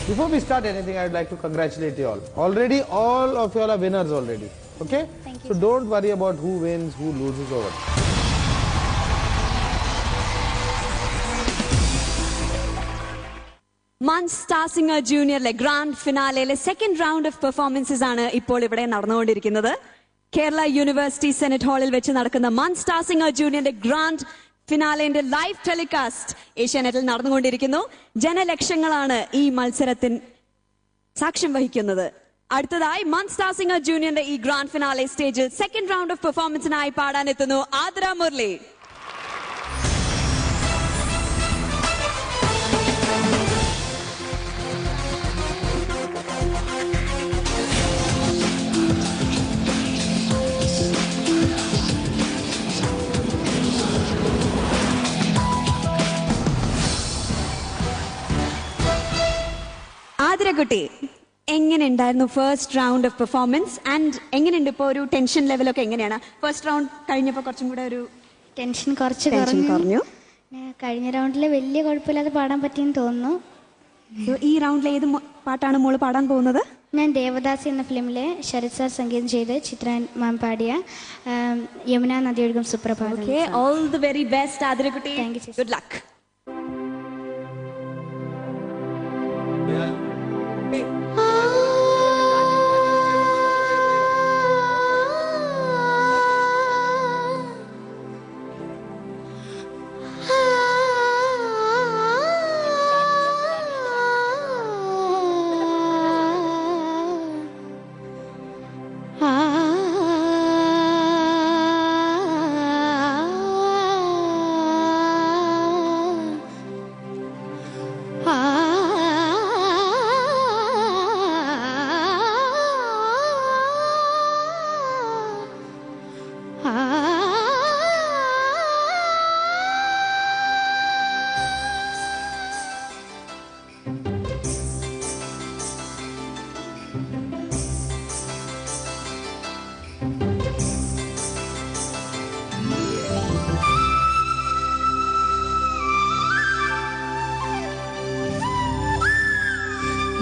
Before we start anything, I would like to congratulate you all. Already, all of you all are winners already. Okay? Thank you. So don't worry about who wins, who loses over. Munch Star Singer Junior Grand Finale second round of performances ആണ് ഇപ്പോൾ ഇവിടെ നടന്നുകൊണ്ടിരിക്കുന്നത്. Kerala university senate ഹാളിൽ വെച്ച് നടക്കുന്ന Munch Star Singer Junior grand ഫിനാലെന്റെ live telecast ഏഷ്യാനെറ്റിൽ നടന്നുകൊണ്ടിരിക്കുന്നു. ജനലക്ഷങ്ങളാണ് ഈ മത്സരത്തിന് സാക്ഷ്യം വഹിക്കുന്നത്. അടുത്തതായി Munch Star Singer Junior ഈ ഗ്രാൻഡ് ഫിനാലെ സ്റ്റേജിൽ സെക്കൻഡ് റൗണ്ട് ഓഫ് പെർഫോമൻസിനായി പാടാനെത്തുന്നു ആതിര മുരളി. ആതിരക്കുട്ടി, എങ്ങനെയുണ്ടായിരുന്നു first round of performance and എങ്ങനെയുണ്ട് ഇപ്പോൾ ഒരു ടെൻഷൻ ലെവലൊക്കെ എങ്ങനെയാണ്? ഫസ്റ്റ് റൗണ്ട് കഴിഞ്ഞപ്പോൾ കുറച്ചും കൂടെ ഒരു ടെൻഷൻ കുറച്ച് കുറഞ്ഞു. കഴിഞ്ഞ റൗണ്ടിൽ വലിയ കുഴപ്പമില്ലാതെ പാടാൻ പറ്റിയെന്ന് തോന്നുന്നു. ഈ റൗണ്ടിൽ ഏത് പാട്ടാണ് മോള് പാടാൻ പോകുന്നത്? ഞാൻ ദേവദാസ് എന്ന ഫിലിമിലെ ശരത് സാർ സംഗീതം ചെയ്ത് ചിത്ര മാം പാടിയ യമുന നദിയൊഴുകും സുപ്രഭാതം. ഓൾ ദി വെരി ബെസ്റ്റ് ആതിരക്കുട്ടി. Good luck.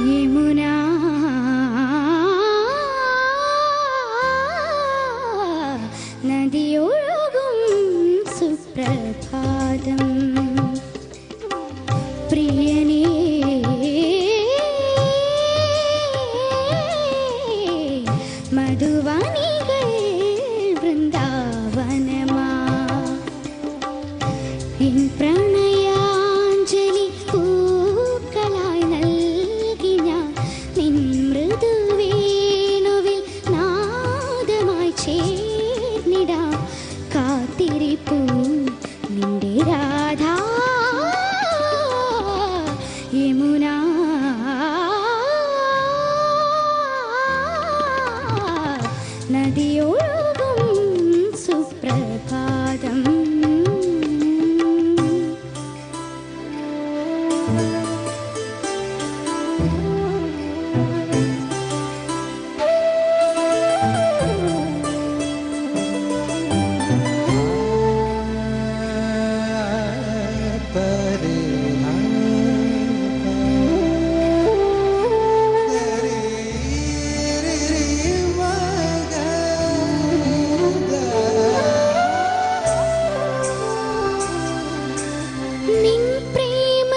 യമുനാ നദിയൊഴുകും സുപ്രഭാതം പ്രിയനേ മധുവാനികൾ വൃന്ദാവനമാ എൻ പ്രണയാഞ്ജലി പൂക്കളായി നൽകി ഞാൻ നിൻ മൃദുവേണുവിൽ നാദമായി ചേർന്നിടാം കാത്തിരിപ്പൂ നിന്റെ രാധാ യമുനാ നദിയൊഴുകും സുപ്രഭാതം. നിൻ പ്രേമ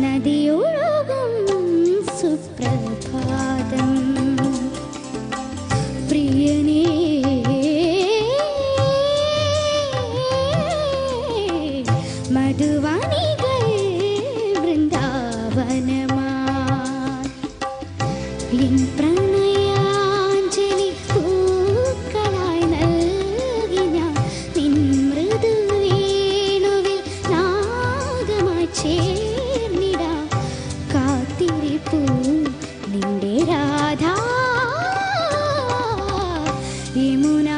നദിയൊഴുകും സുപ്രഭാതം പ്രിയനേ മധുവാനികൾ വൃന്ദാവനമാ എൻ പ്രണയാഞ്ജലി പൂക്കളായി നൽകി ഞാൻ നിൻ മൃദുവേണുവിൽ നാഗമായി ചേർന്നിടാം കാത്തിരിപ്പൂ നിന്റെ രാധാ യമുന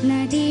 നദി